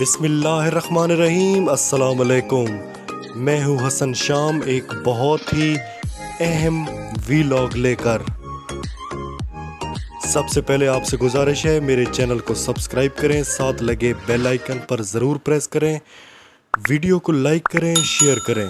بسم اللہ الرحمن الرحیم۔ السلام علیکم، میں ہوں حسن شام، ایک بہت ہی اہم ویلاگ لے کر۔ سب سے پہلے آپ سے گزارش ہے میرے چینل کو سبسکرائب کریں، ساتھ لگے بیل آئیکن پر ضرور پریس کریں، ویڈیو کو لائک کریں، شیئر کریں۔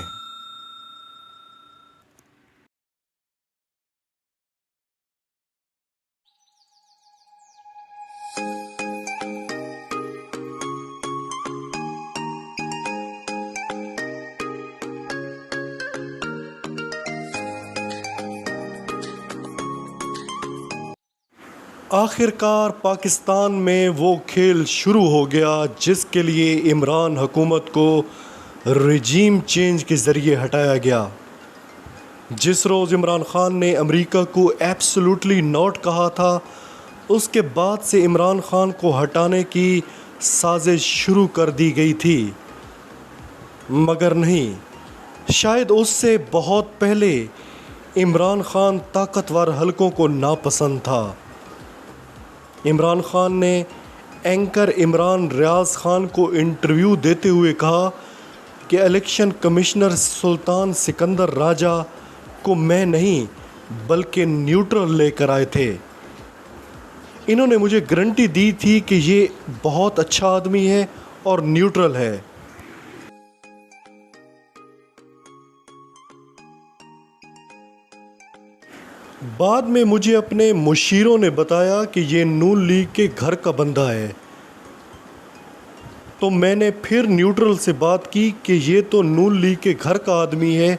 آخر کار پاکستان میں وہ کھیل شروع ہو گیا جس کے لیے عمران حکومت کو رجیم چینج کے ذریعے ہٹایا گیا۔ جس روز عمران خان نے امریکہ کو ایبسولوٹلی ناٹ کہا تھا، اس کے بعد سے عمران خان کو ہٹانے کی سازش شروع کر دی گئی تھی، مگر نہیں، شاید اس سے بہت پہلے عمران خان طاقتور حلقوں کو ناپسند تھا۔ عمران خان نے اینکر عمران ریاض خان کو انٹرویو دیتے ہوئے کہا کہ الیکشن کمشنر سلطان سکندر راجہ کو میں نہیں بلکہ نیوٹرل لے کر آئے تھے۔ انہوں نے مجھے گارنٹی دی تھی کہ یہ بہت اچھا آدمی ہے اور نیوٹرل ہے۔ بعد میں مجھے اپنے مشیروں نے بتایا کہ یہ نون لیگ کے گھر کا بندہ ہے، تو میں نے پھر نیوٹرل سے بات کی کہ یہ تو نون لیگ کے گھر کا آدمی ہے،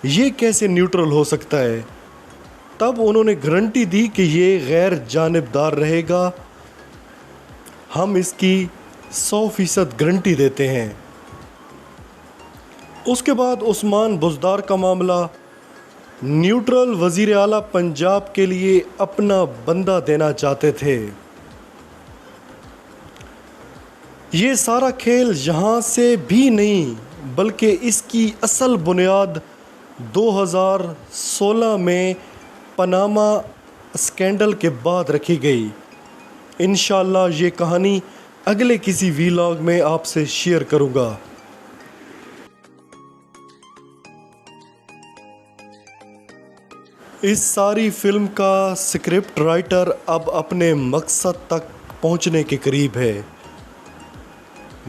یہ کیسے نیوٹرل ہو سکتا ہے؟ تب انہوں نے گارنٹی دی کہ یہ غیر جانبدار رہے گا، ہم اس کی 100% گارنٹی دیتے ہیں۔ اس کے بعد عثمان بزدار کا معاملہ، نیوٹرل وزیر اعلیٰ پنجاب کے لیے اپنا بندہ دینا چاہتے تھے۔ یہ سارا کھیل یہاں سے بھی نہیں بلکہ اس کی اصل بنیاد 2016 میں پاناما اسکینڈل کے بعد رکھی گئی۔ انشاءاللہ یہ کہانی اگلے کسی ویلاگ میں آپ سے شیئر کروں گا۔ اس ساری فلم کا سکرپٹ رائٹر اب اپنے مقصد تک پہنچنے کے قریب ہے۔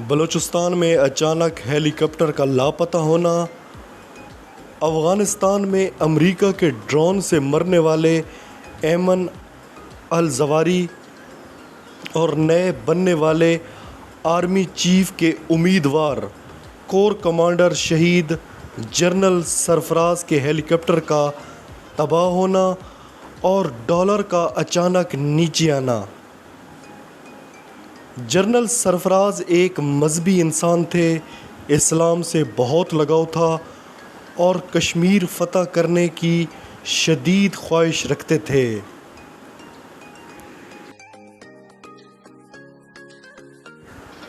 بلوچستان میں اچانک ہیلی کاپٹر کا لاپتہ ہونا، افغانستان میں امریکہ کے ڈرون سے مرنے والے ایمن الزواہری اور نئے بننے والے آرمی چیف کے امیدوار کور کمانڈر شہید جنرل سرفراز کے ہیلی کاپٹر کا تباہ ہونا اور ڈالر کا اچانک نیچے آنا۔ جنرل سرفراز ایک مذہبی انسان تھے، اسلام سے بہت لگاؤ تھا اور کشمیر فتح کرنے کی شدید خواہش رکھتے تھے۔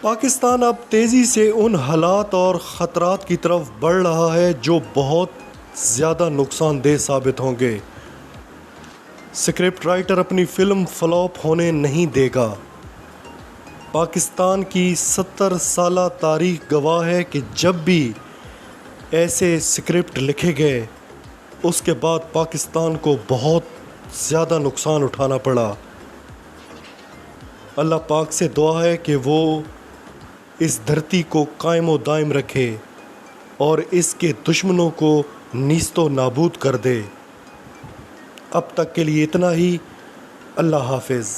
پاکستان اب تیزی سے ان حالات اور خطرات کی طرف بڑھ رہا ہے جو بہت زیادہ نقصان دہ ثابت ہوں گے۔ سکرپٹ رائٹر اپنی فلم فلاپ ہونے نہیں دے گا۔ پاکستان کی 70 سالہ تاریخ گواہ ہے کہ جب بھی ایسے سکرپٹ لکھے گئے، اس کے بعد پاکستان کو بہت زیادہ نقصان اٹھانا پڑا۔ اللہ پاک سے دعا ہے کہ وہ اس دھرتی کو قائم و دائم رکھے اور اس کے دشمنوں کو نیست و نابود کر دے۔ اب تک کے لیے اتنا ہی، اللہ حافظ۔